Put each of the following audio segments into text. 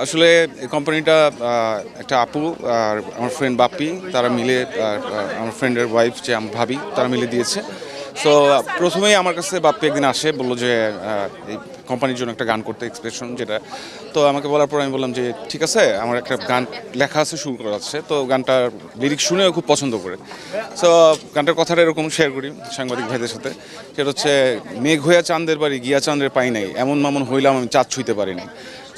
আসলে এই কোম্পানিটা একটা আপু আর আমার ফ্রেন্ড বাপ্পি তারা মিলে আমার ফ্রেন্ডের ওয়াইফ যে আমার ভাবি তারা মিলে দিয়েছে। সো প্রথমেই আমার কাছে বাপ্পি একদিন আসে, বললো যে এই কোম্পানির জন্য একটা গান করতে, এক্সপ্রেশন যেটা। তো আমাকে বলার পর আমি বললাম যে ঠিক আছে, আমার একটা গান লেখা আছে, শুরু করা আছে। তো গানটার লিরিক্স শুনেও খুব পছন্দ করে। সো গানটার কথাটা এরকম শেয়ার করি সাংবাদিক ভাইদের সাথে, সেটা হচ্ছে মেঘ হইয়া চাঁদের বাড়ি গিয়া চাঁদের পাই নাই, এমন মামন হইলাম আমি চাঁদ ছুঁইতে পারিনি।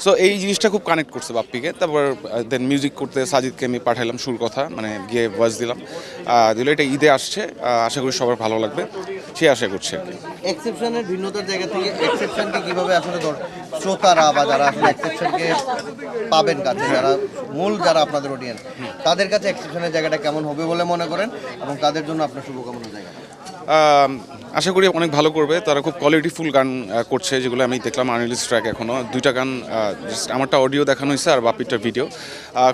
সো এই জিনিসটা খুব কানেক্ট করছে বাপ্পিকে। তারপর দেন মিউজিক করতে সাজিদকে আমি পাঠাইলাম সুর কথা, মানে গিয়ে ভয়েস দিলাম। দিলে এটা ঈদে আসছে, আশা করি সবার ভালো লাগবে, সে আশা করছে আর কি। এক্সেপশনের ভিন্নতার জায়গা থেকে এক্সেপশনকে কিভাবে আসলে শ্রোতারা বা যারা আসলে এক্সেপশনকে পাবেন কাছে, যারা মূল যারা আপনাদের অডিয়েন্স, তাদের কাছে এক্সেপশনের জায়গাটা কেমন হবে বলে মনে করেন এবং তাদের জন্য আপনার শুভকামনার জায়গা? আশা করি অনেক ভালো করবে। তারা খুব কোয়ালিটিফুল গান করছে, যেগুলো আমি দেখলাম আনরিলিজ ট্র্যাক এখনও 2টা গান, জাস্ট আমারটা অডিও দেখানো হয়েছে আর বাপিরটা ভিডিও।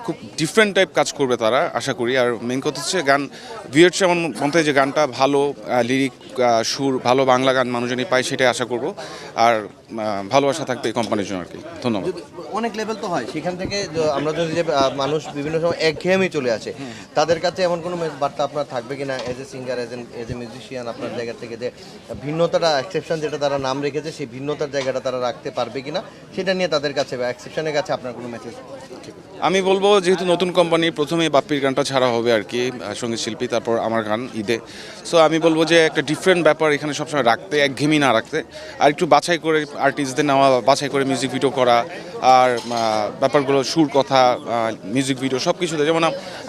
খুব ডিফারেন্ট টাইপ কাজ করবে তারা, আশা করি। আর মেন কথা হচ্ছে গান ভিউয়ার্স আমার মনে হয় যে গানটা ভালো, লিরিক সুর ভালো, বাংলা গান মানুষজনই পায়, সেটাই আশা করব। আর ভালোবাসা থাকবে এই কোম্পানির জন্য আর কি। ধন্যবাদ। অনেক লেভেল তো হয় সেখান থেকে, আমরা যদি যে মানুষ বিভিন্ন সময় একঘেয়েমি চলে আসে, তাদের কাছে এমন কোনো বার্তা আপনার থাকবে কিনা as a singer, as a musician, আপনার জায়গা থেকে যে ভিন্নতাটা, এক্সেপশন যেটা তারা নাম রেখেছে, সেই ভিন্নতার জায়গাটা তারা রাখতে পারবে কিনা, সেটা নিয়ে তাদের কাছে বা এক্সেপশনের কাছে আপনার কোনো মেসেজ? আমি বলবো, যেহেতু নতুন কোম্পানি, প্রথমেই বাপ্পির গানটা ছাড়া হবে আর কি, সঙ্গীত শিল্পী, তারপর আমার গান ঈদে। সো আমি বলবো যে একটা ডিফারেন্ট ব্যাপার এখানে সবসময় রাখতে, একঘেয়েমি না রাখতে, আর একটু বাছাই করে আর্টিস্টদের নেওয়া, বাছাই করে মিউজিক ভিডিও করা, আর ব্যাপারগুলো সুর কথা, মিউজিক ভিডিও সব কিছুতে। যেমন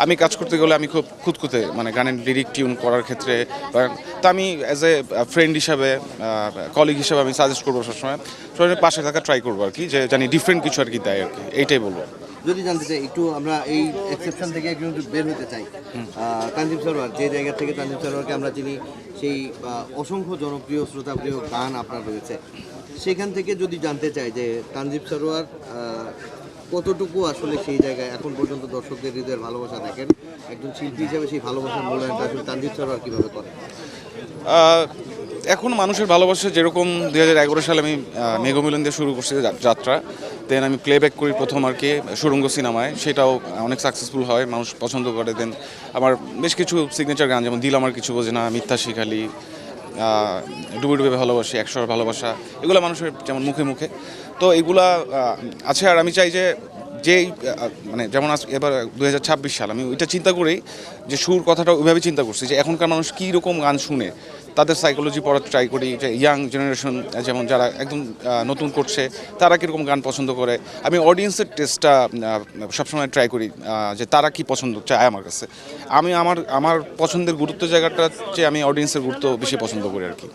আমি কাজ করতে গেলে আমি খুব খুঁতখুঁতে, মানে গানের লিরিক টিউন করার ক্ষেত্রে। তা আমি অ্যাজ এ ফ্রেন্ড হিসাবে, কলিগ হিসাবে আমি সাজেস্ট করবো সবসময় সবাই পাশে থাকা ট্রাই করবো আর কি, যে জানি ডিফারেন্ট কিছু আর কি দেয় আর কি, এইটাই বলবো। যদি জানতে চাই একটু, আমরা এই এক্সেপশন থেকে একটু বের হতে চাই। তানজিম সরোয়ার, যে জায়গা থেকে তানজিম সরোয়ারকে আমরা চিনি, সেই অসংখ্য জনপ্রিয় শ্রোতাপ্রিয় গান আপনার রয়েছে, সেখান থেকে যদি জানতে চাই যে তানজিম সরোয়ার কতটুকু আসলে সেই জায়গায় এখন পর্যন্ত দর্শকদের হৃদয়ের ভালোবাসা দেখেন, একজন শিল্পী হিসেবে সেই ভালোবাসার মূল্যায়নটা আসলে তানজিম সরোয়ার কীভাবে করেন? এখন মানুষের ভালোবাসা যেরকম 2011 সালে আমি মেঘমিলন দিয়ে শুরু করছি যাত্রা, দেন আমি প্লেব্যাক করি প্রথম আর কি সুরঙ্গ সিনেমায়, সেটাও অনেক সাকসেসফুল হয়, মানুষ পছন্দ করে। দেন আমার বেশ কিছু সিগনেচার গান, যেমন দিল আমার কিছু বোঝে না, মিথ্যা শিখালি, ডুবে ডুবে ভালোবাসি, 100 ভালোবাসা, এগুলো মানুষের যেমন মুখে মুখে, তো এগুলা আছে। আর আমি চাই যে যেই মানে যেমন এবার 2026 সাল, আমি ওইটা চিন্তা করেই যে সুর কথাটা ওইভাবে চিন্তা করছি যে এখনকার মানুষ কী রকম গান শুনে, তাদের সাইকোলজি পড়ার ট্রাই করি, যে ইয়াং জেনারেশন যেমন যারা একদম নতুন করছে, তারা কীরকম গান পছন্দ করে। আমি অডিয়েন্সের টেস্টটা সবসময় ট্রাই করি, যে তারা কি পছন্দ চায় আমার কাছে। আমি আমার পছন্দের গুরুত্ব জায়গাটা, যে আমি অডিয়েন্সের গুরুত্ব বেশি পছন্দ করি আর কি।